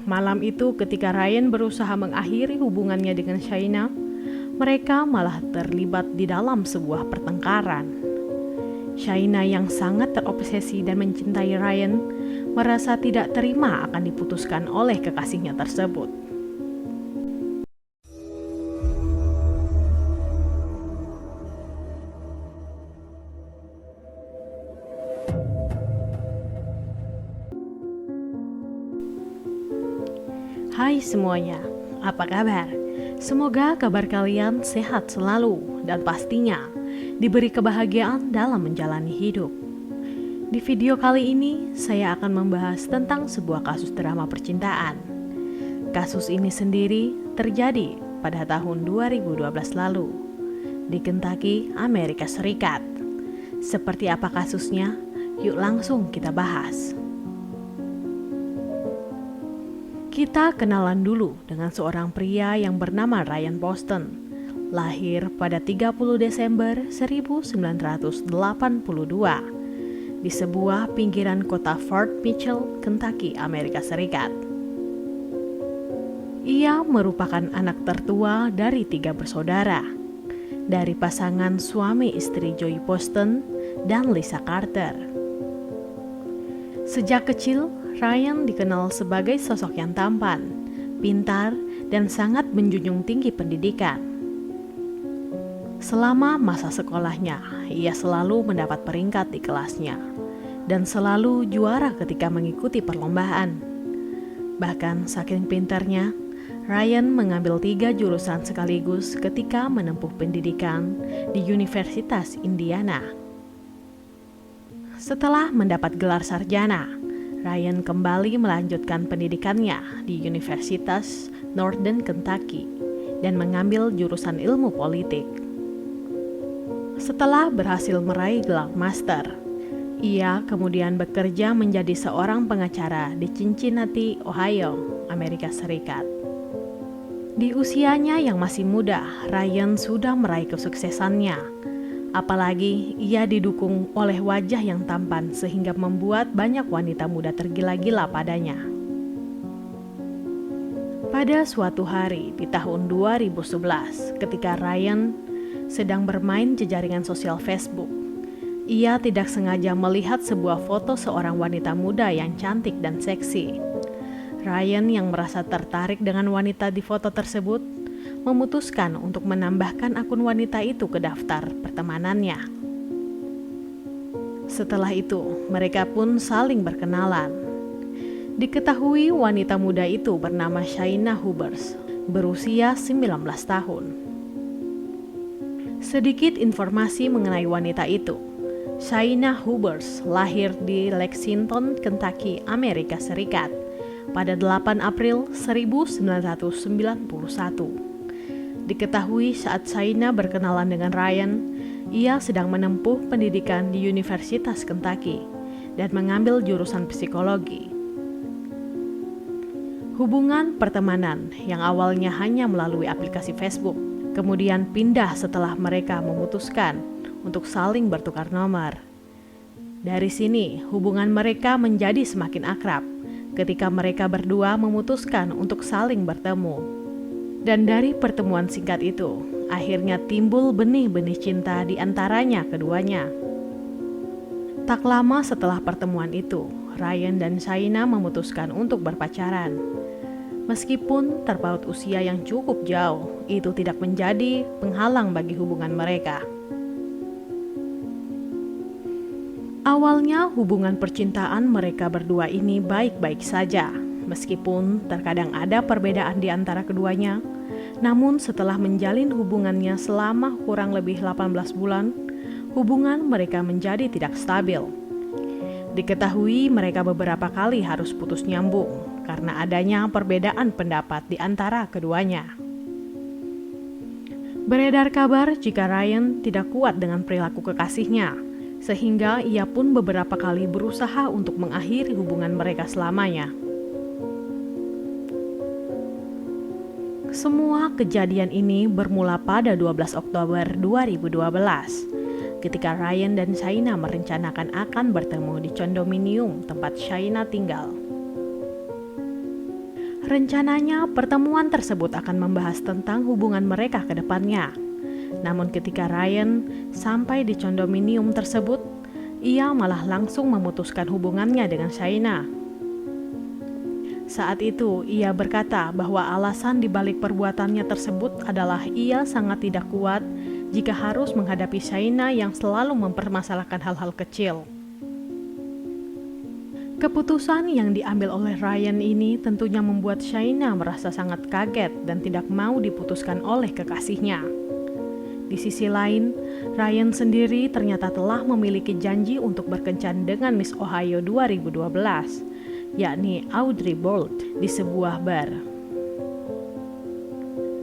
Malam itu ketika Ryan berusaha mengakhiri hubungannya dengan Shaina, mereka malah terlibat di dalam sebuah pertengkaran. Shaina yang sangat terobsesi dan mencintai Ryan merasa tidak terima akan diputuskan oleh kekasihnya tersebut. Hai semuanya, apa kabar? Semoga kabar kalian sehat selalu dan pastinya diberi kebahagiaan dalam menjalani hidup. Di video kali ini, saya akan membahas tentang sebuah kasus drama percintaan. Kasus ini sendiri terjadi pada tahun 2012 lalu di Kentucky, Amerika Serikat. Seperti apa kasusnya? Yuk langsung kita bahas. Kita kenalan dulu dengan seorang pria yang bernama Ryan Poston. Lahir pada 30 Desember 1982 di sebuah pinggiran kota Fort Mitchell, Kentucky, Amerika Serikat. Ia merupakan anak tertua dari 3 bersaudara, dari pasangan suami istri Joey Poston dan Lisa Carter. Sejak kecil, Ryan dikenal sebagai sosok yang tampan, pintar, dan sangat menjunjung tinggi pendidikan. Selama masa sekolahnya, ia selalu mendapat peringkat di kelasnya dan selalu juara ketika mengikuti perlombaan. Bahkan saking pintarnya, Ryan mengambil 3 jurusan sekaligus ketika menempuh pendidikan di Universitas Indiana. Setelah mendapat gelar sarjana, Ryan kembali melanjutkan pendidikannya di Universitas Northern Kentucky dan mengambil jurusan ilmu politik. Setelah berhasil meraih gelar master, ia kemudian bekerja menjadi seorang pengacara di Cincinnati, Ohio, Amerika Serikat. Di usianya yang masih muda, Ryan sudah meraih kesuksesannya. Apalagi ia didukung oleh wajah yang tampan sehingga membuat banyak wanita muda tergila-gila padanya. Pada suatu hari di tahun 2011, ketika Ryan sedang bermain jejaringan sosial Facebook, ia tidak sengaja melihat sebuah foto seorang wanita muda yang cantik dan seksi. Ryan yang merasa tertarik dengan wanita di foto tersebut memutuskan untuk menambahkan akun wanita itu ke daftar pertemanannya. Setelah itu, mereka pun saling berkenalan. Diketahui wanita muda itu bernama Shaina Hubers, berusia 19 tahun. Sedikit informasi mengenai wanita itu. Shaina Hubers lahir di Lexington, Kentucky, Amerika Serikat pada 8 April 1991. Diketahui saat Shaina berkenalan dengan Ryan, ia sedang menempuh pendidikan di Universitas Kentucky dan mengambil jurusan psikologi. Hubungan pertemanan yang awalnya hanya melalui aplikasi Facebook, kemudian pindah setelah mereka memutuskan untuk saling bertukar nomor. Dari sini, hubungan mereka menjadi semakin akrab ketika mereka berdua memutuskan untuk saling bertemu. Dan dari pertemuan singkat itu, akhirnya timbul benih-benih cinta di antaranya keduanya. Tak lama setelah pertemuan itu, Ryan dan Shaina memutuskan untuk berpacaran. Meskipun terpaut usia yang cukup jauh, itu tidak menjadi penghalang bagi hubungan mereka. Awalnya hubungan percintaan mereka berdua ini baik-baik saja. Meskipun terkadang ada perbedaan di antara keduanya, namun setelah menjalin hubungannya selama kurang lebih 18 bulan, hubungan mereka menjadi tidak stabil. Diketahui mereka beberapa kali harus putus nyambung karena adanya perbedaan pendapat di antara keduanya. Beredar kabar jika Ryan tidak kuat dengan perilaku kekasihnya, sehingga ia pun beberapa kali berusaha untuk mengakhiri hubungan mereka selamanya. Semua kejadian ini bermula pada 12 Oktober 2012 ketika Ryan dan Shaina merencanakan akan bertemu di kondominium tempat Shaina tinggal. Rencananya pertemuan tersebut akan membahas tentang hubungan mereka ke depannya. Namun ketika Ryan sampai di kondominium tersebut, ia malah langsung memutuskan hubungannya dengan Shaina. Saat itu ia berkata bahwa alasan dibalik perbuatannya tersebut adalah ia sangat tidak kuat jika harus menghadapi Shaina yang selalu mempermasalahkan hal-hal kecil. Keputusan yang diambil oleh Ryan ini tentunya membuat Shaina merasa sangat kaget dan tidak mau diputuskan oleh kekasihnya. Di sisi lain, Ryan sendiri ternyata telah memiliki janji untuk berkencan dengan Miss Ohio 2012, yakni Audrey Bolt, di sebuah bar.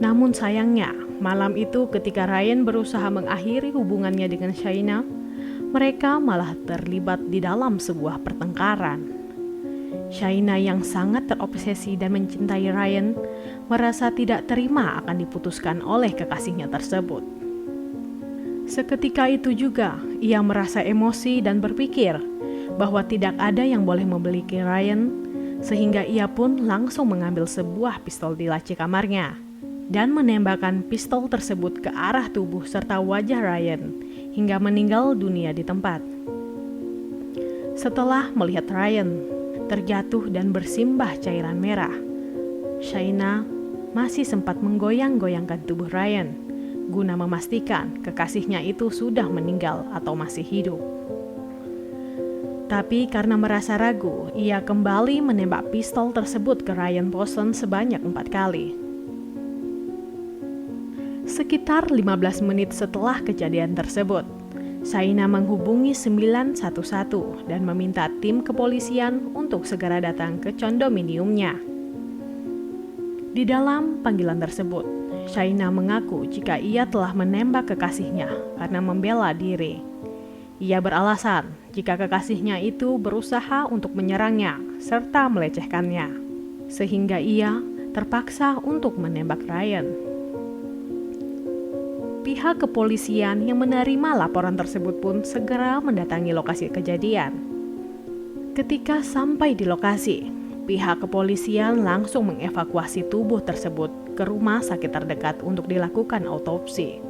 Namun sayangnya, malam itu ketika Ryan berusaha mengakhiri hubungannya dengan Shaina, mereka malah terlibat di dalam sebuah pertengkaran. Shaina yang sangat terobsesi dan mencintai Ryan merasa tidak terima akan diputuskan oleh kekasihnya tersebut. Seketika itu juga ia merasa emosi dan berpikir bahwa tidak ada yang boleh memiliki Ryan, sehingga ia pun langsung mengambil sebuah pistol di laci kamarnya dan menembakkan pistol tersebut ke arah tubuh serta wajah Ryan hingga meninggal dunia di tempat. Setelah melihat Ryan terjatuh dan bersimbah cairan merah, Shaina masih sempat menggoyang-goyangkan tubuh Ryan guna memastikan kekasihnya itu sudah meninggal atau masih hidup. Tapi karena merasa ragu, ia kembali menembak pistol tersebut ke Ryan Poston sebanyak 4 kali. Sekitar 15 menit setelah kejadian tersebut, Shaina menghubungi 911 dan meminta tim kepolisian untuk segera datang ke kondominiumnya. Di dalam panggilan tersebut, Shaina mengaku jika ia telah menembak kekasihnya karena membela diri. Ia beralasan jika kekasihnya itu berusaha untuk menyerangnya serta melecehkannya, sehingga ia terpaksa untuk menembak Ryan. Pihak kepolisian yang menerima laporan tersebut pun segera mendatangi lokasi kejadian. Ketika sampai di lokasi, pihak kepolisian langsung mengevakuasi tubuh tersebut ke rumah sakit terdekat untuk dilakukan autopsi.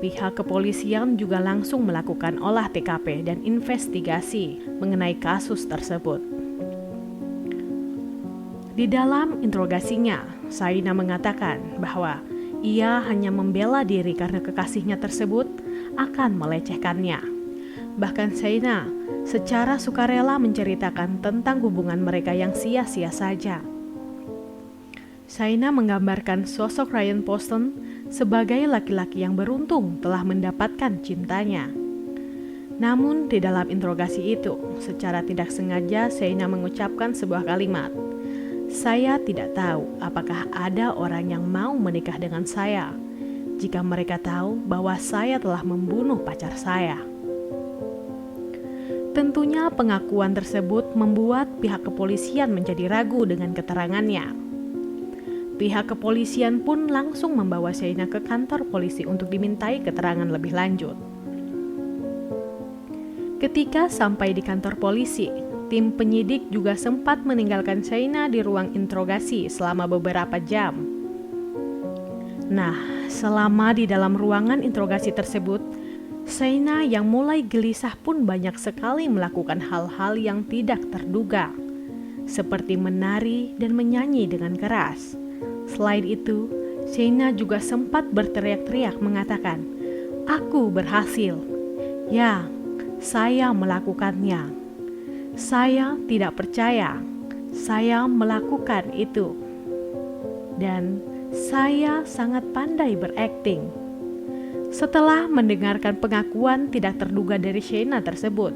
Pihak kepolisian juga langsung melakukan olah TKP dan investigasi mengenai kasus tersebut. Di dalam interogasinya, Shaina mengatakan bahwa ia hanya membela diri karena kekasihnya tersebut akan melecehkannya. Bahkan Shaina secara sukarela menceritakan tentang hubungan mereka yang sia-sia saja. Shaina menggambarkan sosok Ryan Poston sebagai laki-laki yang beruntung telah mendapatkan cintanya. Namun di dalam interogasi itu, secara tidak sengaja Shaina mengucapkan sebuah kalimat, "Saya tidak tahu apakah ada orang yang mau menikah dengan saya jika mereka tahu bahwa saya telah membunuh pacar saya." Tentunya pengakuan tersebut membuat pihak kepolisian menjadi ragu dengan keterangannya. Pihak kepolisian pun langsung membawa Shaina ke kantor polisi untuk dimintai keterangan lebih lanjut. Ketika sampai di kantor polisi, tim penyidik juga sempat meninggalkan Shaina di ruang interogasi selama beberapa jam. Nah, selama di dalam ruangan interogasi tersebut, Shaina yang mulai gelisah pun banyak sekali melakukan hal-hal yang tidak terduga, seperti menari dan menyanyi dengan keras. Selain itu, Shaina juga sempat berteriak-teriak mengatakan, "Aku berhasil. Ya, saya melakukannya. Saya tidak percaya. Saya melakukan itu. Dan saya sangat pandai berakting." Setelah mendengarkan pengakuan tidak terduga dari Shaina tersebut,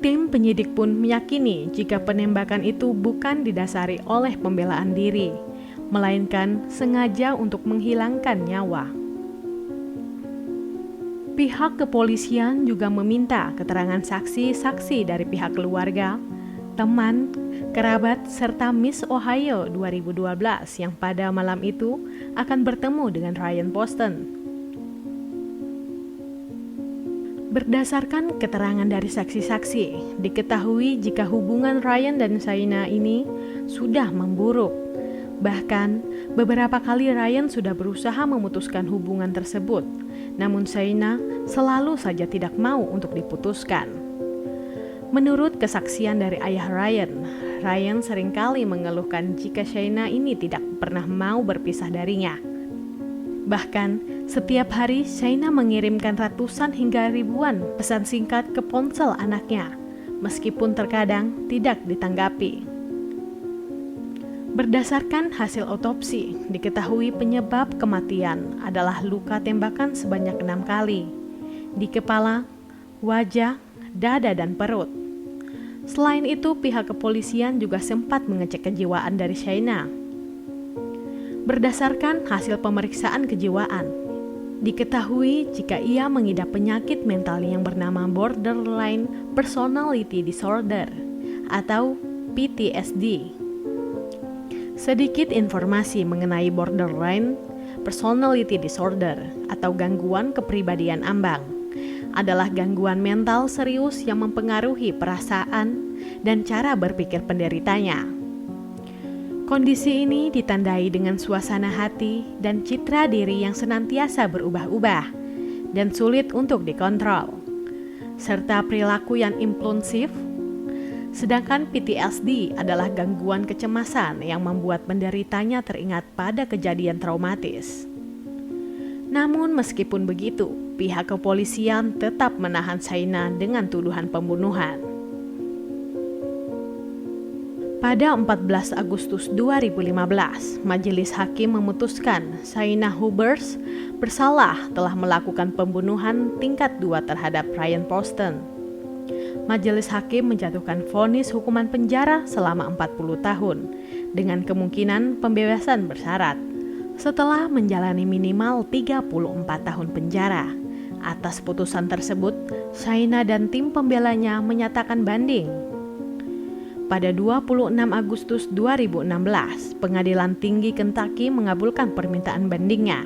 tim penyidik pun meyakini jika penembakan itu bukan didasari oleh pembelaan diri, melainkan sengaja untuk menghilangkan nyawa. Pihak kepolisian juga meminta keterangan saksi-saksi dari pihak keluarga, teman, kerabat, serta Miss Ohio 2012 yang pada malam itu akan bertemu dengan Ryan Poston. Berdasarkan keterangan dari saksi-saksi, diketahui jika hubungan Ryan dan Shaina ini sudah memburuk. Bahkan, beberapa kali Ryan sudah berusaha memutuskan hubungan tersebut, namun Shaina selalu saja tidak mau untuk diputuskan. Menurut kesaksian dari ayah Ryan seringkali mengeluhkan jika Shaina ini tidak pernah mau berpisah darinya. Bahkan, setiap hari Shaina mengirimkan ratusan hingga ribuan pesan singkat ke ponsel anaknya, meskipun terkadang tidak ditanggapi. Berdasarkan hasil otopsi, diketahui penyebab kematian adalah luka tembakan sebanyak 6 kali di kepala, wajah, dada, dan perut. Selain itu, pihak kepolisian juga sempat mengecek kejiwaan dari Shaina. Berdasarkan hasil pemeriksaan kejiwaan, diketahui jika ia mengidap penyakit mental yang bernama Borderline Personality Disorder atau PTSD. Sedikit informasi mengenai Borderline Personality Disorder atau gangguan kepribadian ambang adalah gangguan mental serius yang mempengaruhi perasaan dan cara berpikir penderitanya. Kondisi ini ditandai dengan suasana hati dan citra diri yang senantiasa berubah-ubah dan sulit untuk dikontrol, serta perilaku yang impulsif. Sedangkan PTSD adalah gangguan kecemasan yang membuat penderitanya teringat pada kejadian traumatis. Namun meskipun begitu, pihak kepolisian tetap menahan Shaina dengan tuduhan pembunuhan. Pada 14 Agustus 2015, Majelis Hakim memutuskan Shaina Hubbers bersalah telah melakukan pembunuhan tingkat 2 terhadap Ryan Poston. Majelis Hakim menjatuhkan vonis hukuman penjara selama 40 tahun dengan kemungkinan pembebasan bersyarat setelah menjalani minimal 34 tahun penjara. Atas putusan tersebut, Shaina dan tim pembelanya menyatakan banding. Pada 26 Agustus 2016, Pengadilan Tinggi Kentucky mengabulkan permintaan bandingnya.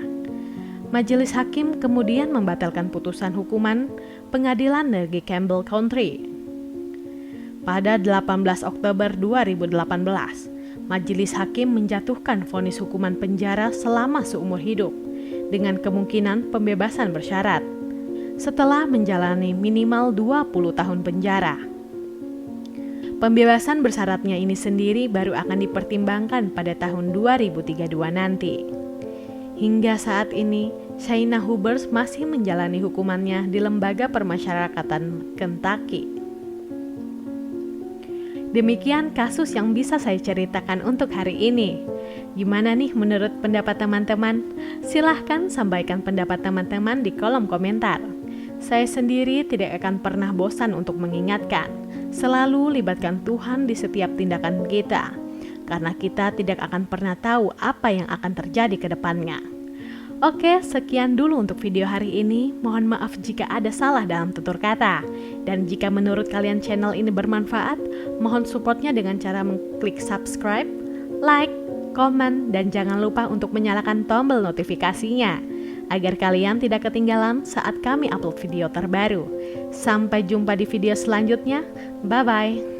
Majelis Hakim kemudian membatalkan putusan hukuman Pengadilan Negeri Campbell County. Pada 18 Oktober 2018, Majelis Hakim menjatuhkan vonis hukuman penjara selama seumur hidup dengan kemungkinan pembebasan bersyarat setelah menjalani minimal 20 tahun penjara. Pembebasan bersyaratnya ini sendiri baru akan dipertimbangkan pada tahun 2032 nanti. Hingga saat ini, Shaina Hubbers masih menjalani hukumannya di Lembaga Permasyarakatan Kentucky. Demikian kasus yang bisa saya ceritakan untuk hari ini. Gimana nih menurut pendapat teman-teman? Silahkan sampaikan pendapat teman-teman di kolom komentar. Saya sendiri tidak akan pernah bosan untuk mengingatkan, selalu libatkan Tuhan di setiap tindakan kita, karena kita tidak akan pernah tahu apa yang akan terjadi ke depannya. Oke, sekian dulu untuk video hari ini. Mohon maaf jika ada salah dalam tutur kata. Dan jika menurut kalian channel ini bermanfaat, mohon supportnya dengan cara mengklik subscribe, like, komen, dan jangan lupa untuk menyalakan tombol notifikasinya agar kalian tidak ketinggalan saat kami upload video terbaru. Sampai jumpa di video selanjutnya. Bye-bye.